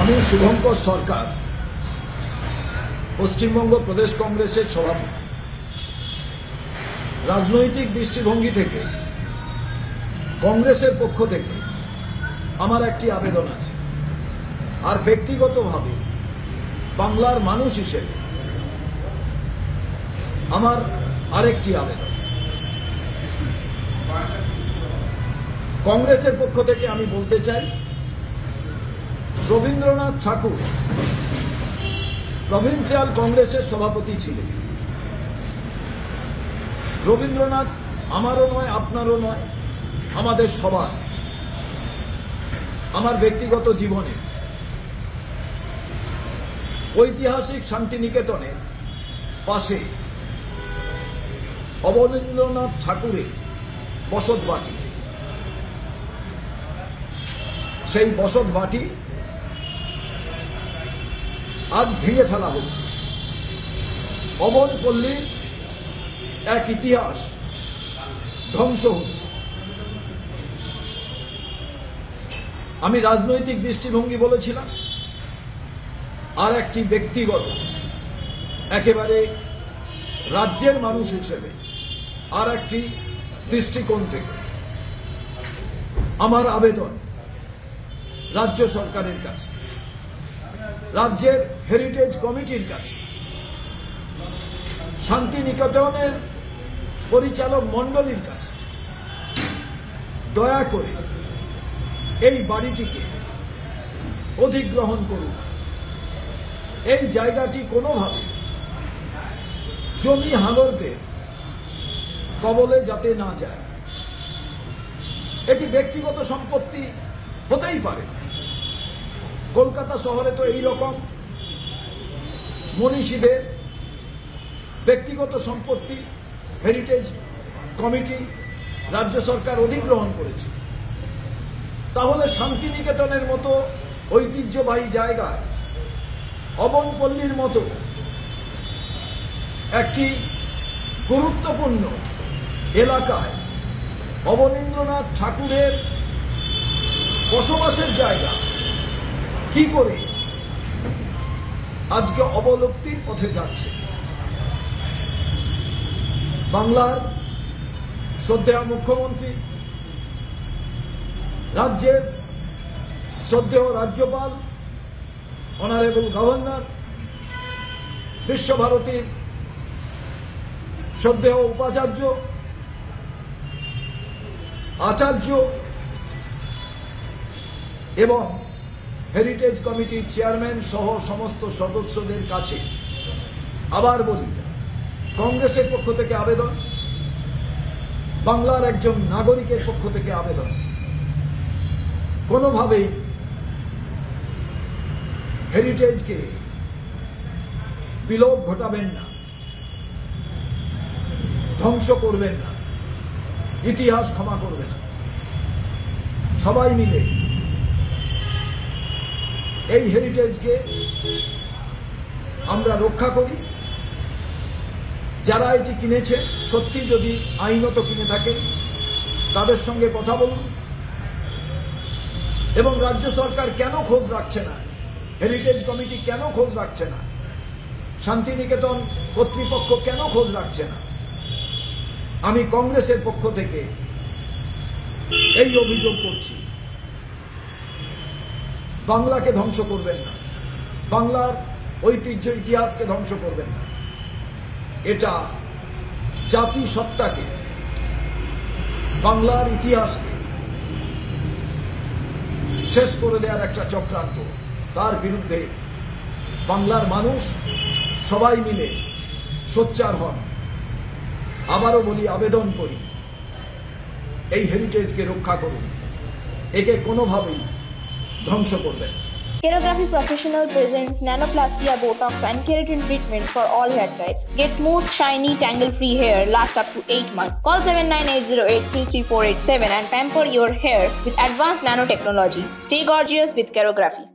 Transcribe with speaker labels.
Speaker 1: আমি শুভঙ্কর সরকার, পশ্চিমবঙ্গ প্রদেশ কংগ্রেসের সভাপতি। রাজনৈতিক দৃষ্টিভঙ্গি থেকে কংগ্রেসের পক্ষ থেকে আমার একটি আবেদন আছে, আর ব্যক্তিগতভাবে বাংলার মানুষ হিসেবে আমার আরেকটি আবেদন। কংগ্রেসের পক্ষ থেকে আমি বলতে চাই, রবীন্দ্রনাথ ঠাকুর প্রভিন্সিয়াল কংগ্রেসের সভাপতি ছিলেন। রবীন্দ্রনাথ আমারও নয়, আপনারও নয়, আমাদের সবার। আমার ব্যক্তিগত জীবনে ঐতিহাসিক শান্তিনিকেতনের পাশে অবনীন্দ্রনাথ ঠাকুরের বসতবাটি, সেই বসতবাটি আজ ভেঙে ফেলা হচ্ছে। অবনপল্লীর এক ইতিহাস ধ্বংস হচ্ছে। আমি রাজনৈতিক দৃষ্টিভঙ্গি বলেছিলাম, আর একটি ব্যক্তিগত, একেবারে রাজ্যের মানুষ হিসেবে আর একটি দৃষ্টিকোণ থেকে আমার আবেদন রাজ্য সরকারের কাছে, রাজ্যের হেরিটেজ কমিটির কাছে, শান্তিনিকেতনের পরিচালক মণ্ডলীর কাছে, দয়া করে এই বাড়িটিকে অধিগ্রহণ করুন। এই জায়গাটি কোনোভাবে জমি হাঙরদের কবলে যাতে না যায়। এটি ব্যক্তিগত সম্পত্তি হতেই পারে। কলকাতা শহরে তো এই রকম মনীষীদের ব্যক্তিগত সম্পত্তি হেরিটেজ কমিটি, রাজ্য সরকার অধিগ্রহণ করেছে। তাহলে শান্তিনিকেতনের মতো ঐতিহ্যবাহী জায়গায়, অবনপল্লীর মতো একটি গুরুত্বপূর্ণ এলাকায় অবনীন্দ্রনাথ ঠাকুরের বসবাসের জায়গা কি করে আজকে অবলুপ্তির পথে যাচ্ছে। বাংলার শ্রদ্ধেয় মুখ্যমন্ত্রী, রাজ্যের শ্রদ্ধেয় রাজ্যপাল, অনারেবল গভর্নর, বিশ্বভারতীর শ্রদ্ধেয় উপাচার্য, আচার্য এবং হেরিটেজ কমিটির চেয়ারম্যান সহ সমস্ত সদস্যদের কাছে আবার বলি, কংগ্রেসের পক্ষ থেকে আবেদন, বাংলার একজন নাগরিকের পক্ষ থেকে আবেদন, কোনোভাবেই হেরিটেজকে বিলোপ ঘটাবেন না, ধ্বংস করবেন না, ইতিহাস ক্ষমা করবে না। সবাই মিলে এই হেরিটেজকে আমরা রক্ষা করি। যারা এটি কিনেছে, সত্যি যদি আইনত কিনে থাকে, তাদের সঙ্গে কথা বলুন। এবং রাজ্য সরকার কেন খোঁজ রাখছে না, হেরিটেজ কমিটি কেন খোঁজ রাখছে না, শান্তিনিকেতন কর্তৃপক্ষ কেন খোঁজ রাখছে না, আমি কংগ্রেসের পক্ষ থেকে এই অভিযোগ করছি। বাংলাকে ধ্বংস করবেন না, বাংলার ঐতিহ্য ইতিহাসকে ধ্বংস করবেন না। এটা জাতিসত্তাকে, বাংলার ইতিহাসকে শেষ করে দেওয়ার একটা চক্রান্ত। তার বিরুদ্ধে বাংলার মানুষ সবাই মিলে সোচ্চার হন। আবারও বলি, আবেদন করি, এই হেরিটেজকে রক্ষা করুন, একে কোনোভাবেই ধ্বংস করবেন।
Speaker 2: Kerography Professional presents Nanoplastia, Botox and Keratin treatments for all hair types. Get smooth, shiny, tangle-free hair last up to 8 months. Call 7980833487 and pamper your hair with advanced nanotechnology. Stay gorgeous with Kerography.